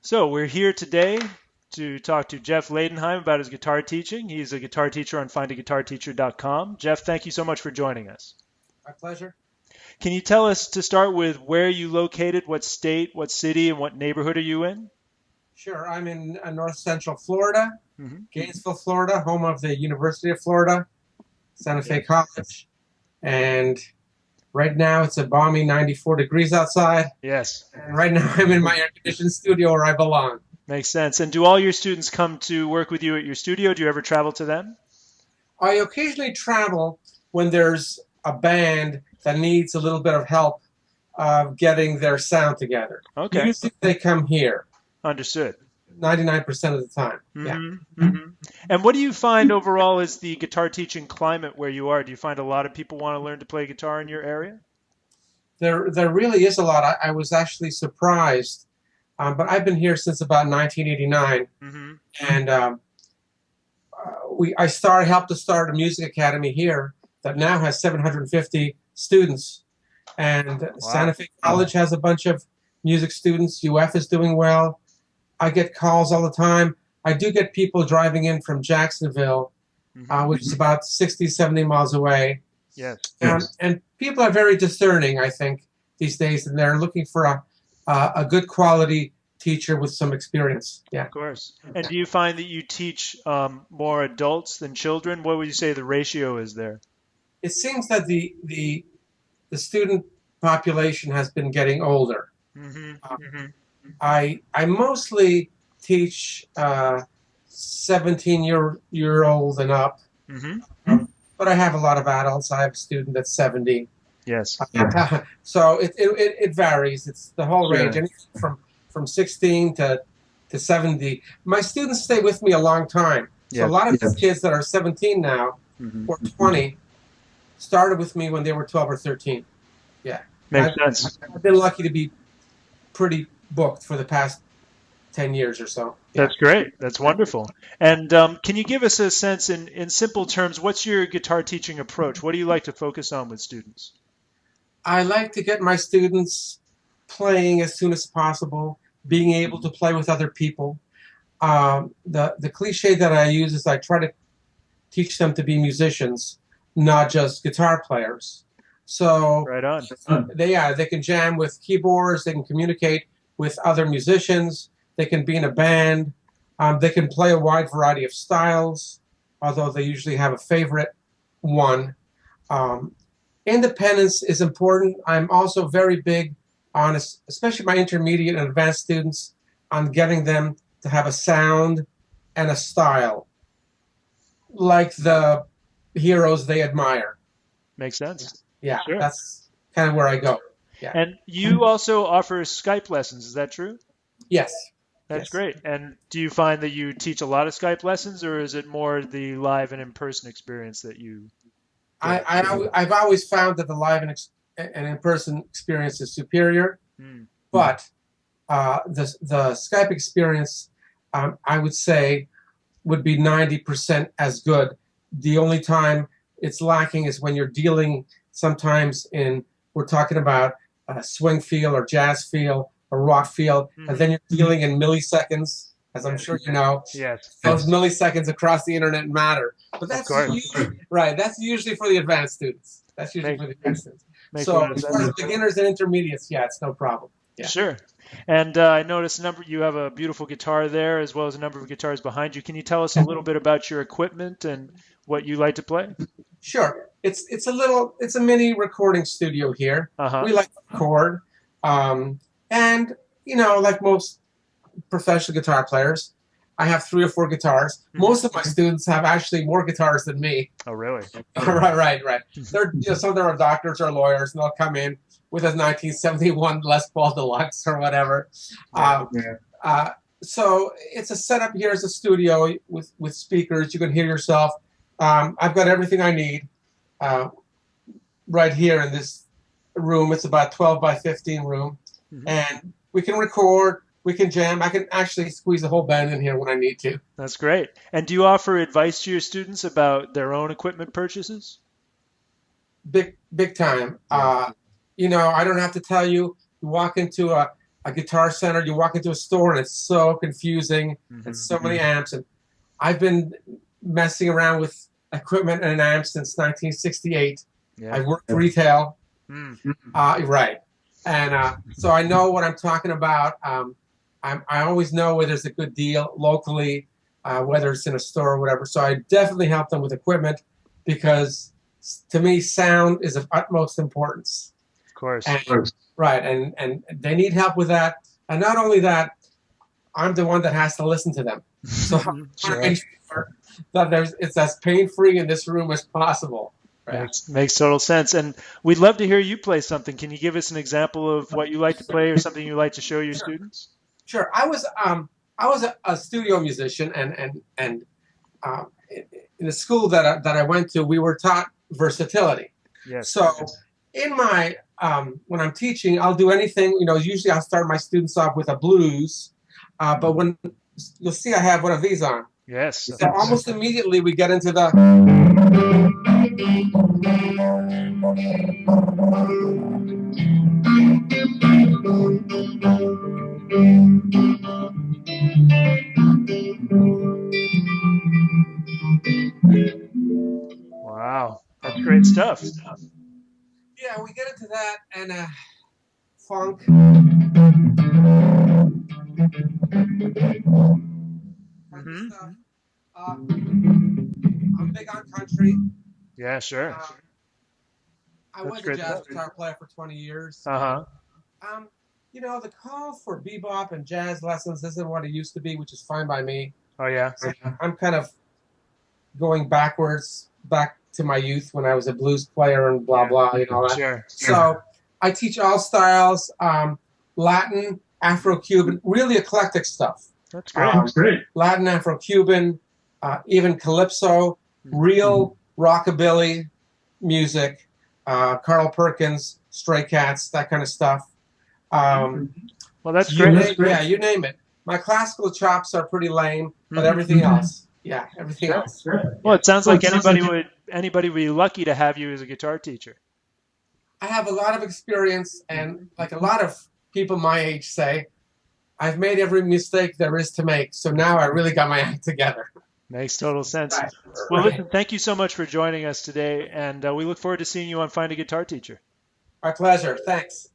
So we're here today to talk to Jeff Ladenheim about his guitar teaching. He's a guitar teacher on FindaGuitarTeacher.com. Jeff, thank you so much for joining us. My pleasure. Can you tell us to start with where you located, what state, what city, and what neighborhood are you in? Sure. I'm in North Central Florida, Mm-hmm. Gainesville, Florida, home of the University of Florida, Santa Fe College. And right now it's a balmy 94 degrees outside. Yes, And right now I'm in my air-conditioned studio where I belong. makes sense. And do all your students come to work with you at your studio? Do you ever travel to them? I occasionally travel when there's a band that needs a little bit of help getting their sound together. Okay, Usually they come here understood. 99% of the time. Yeah. Mm-hmm. Mm-hmm. And what do you find overall is the guitar teaching climate where you are? Do you find a lot of people want to learn to play guitar in your area? There really is a lot. I was actually surprised, but I've been here since about 1989, Mm-hmm. and helped to start a music academy here that now has 750 students, and Wow. Santa Fe College has a bunch of music students. UF is doing well. I get calls all the time. I do get people driving in from Jacksonville, Mm-hmm. which is about 60, 70 miles away. Yes. And people are very discerning, I think, these days, and they're looking for a good quality teacher with some experience. Yeah. Of course. And do you find that you teach more adults than children? What would you say the ratio is there? It seems that the student population has been getting older. Mm-hmm. Mm-hmm. I mostly teach 17-year-old and up, Mm-hmm. but I have a lot of adults. I have a student that's 70. Yes. So it varies. It's the whole Sure. range, anything from 16 to 70. My students stay with me a long time. So Yeah. a lot of these kids that are 17 now Mm-hmm. or 20 started with me when they were 12 or 13. Yeah. Makes sense. I've been lucky to be pretty booked for the past 10 years or so. Yeah. That's great. That's wonderful. And can you give us a sense in simple terms, what's your guitar teaching approach? What do you like to focus on with students? I like to get my students playing as soon as possible, being able to play with other people. The cliche that I use is I try to teach them to be musicians, not just guitar players. So Right on. they can jam with keyboards, they can communicate with other musicians, they can be in a band, they can play a wide variety of styles, although they usually have a favorite one. Independence is important. I'm also very big on, especially my intermediate and advanced students, on getting them to have a sound and a style like the heroes they admire. Makes sense. Yeah, Sure. that's kind of where I go. Yeah. And you also offer Skype lessons, is that true? Yes. That's Yes. great. And do you find that you teach a lot of Skype lessons, or is it more the live and in-person experience that you get? I've always found that the live and in-person experience is superior, Mm. but the Skype experience, I would say, would be 90% as good. The only time it's lacking is when you're dealing sometimes we're talking about a swing feel or jazz feel or rock feel, and then you're dealing in milliseconds, as I'm sure you know. Yes. Those milliseconds across the internet matter. But that's course. usually, right, that's usually for the advanced students. That's usually for the advanced students. Makes a So lot of as far as sense. beginners and intermediates, yeah, it's no problem. Yeah. Sure. And I noticed you have a beautiful guitar there, as well as a number of guitars behind you. Can you tell us a little bit about your equipment and what you like to play? Sure. It's a mini recording studio here. Uh-huh. We like to record. And, like most professional guitar players, I have 3 or 4 guitars. Most of my students have actually more guitars than me. Oh, really? Right. They're, some of them are doctors or lawyers, and they'll come in with a 1971 Les Paul Deluxe or whatever. So it's a setup here as a studio with speakers. You can hear yourself. I've got everything I need right here in this room. It's about 12 by 15 room. And we can record, we can jam. I can actually squeeze the whole band in here when I need to. That's great. And do you offer advice to your students about their own equipment purchases? Big time. I don't have to tell you. You walk into a Guitar Center. You walk into a store and it's so confusing and so many amps. And I've been messing around with equipment and amps since 1968. Yeah. I've worked retail. Mm. Right. And so I know what I'm talking about. I always know where there's a good deal locally, whether it's in a store or whatever. So I definitely help them with equipment because to me, sound is of utmost importance. Of course. Right. And they need help with that. And not only that, I'm the one that has to listen to them. So I want to make sure that it's as pain-free in this room as possible. Right. Makes total sense. And we'd love to hear you play something. Can you give us an example of what you like to play or something you like to show your students? Sure. I was a studio musician, and in the school that I went to, we were taught versatility. Yes. So in my when I'm teaching, I'll do anything. Usually I'll start my students off with a blues, but when you'll see, I have one of these on. Yes. So almost immediately we get into the. Wow, that's great stuff. Yeah, we get into that and funk. Stuff. I'm big on country. Yeah, sure. I was a jazz guitar player for 20 years. Uh-huh. The call for bebop and jazz lessons isn't what it used to be, which is fine by me. Oh, yeah? I'm kind of going back to my youth when I was a blues player and blah, blah, all that. Sure. So I teach all styles, Latin, Afro-Cuban, really eclectic stuff. That's great. That's great. Latin, Afro-Cuban, even calypso, real rockabilly music, Carl Perkins, Stray Cats, that kind of stuff. Well, that's great. You name it. My classical chops are pretty lame, but everything else, everything else. Well, it sounds like anybody would be lucky to have you as a guitar teacher. I have a lot of experience, and like a lot of people my age say, I've made every mistake there is to make, so now I really got my act together. Makes total sense. Right. Well, listen, thank you so much for joining us today, and we look forward to seeing you on Find a Guitar Teacher. My pleasure. Thanks.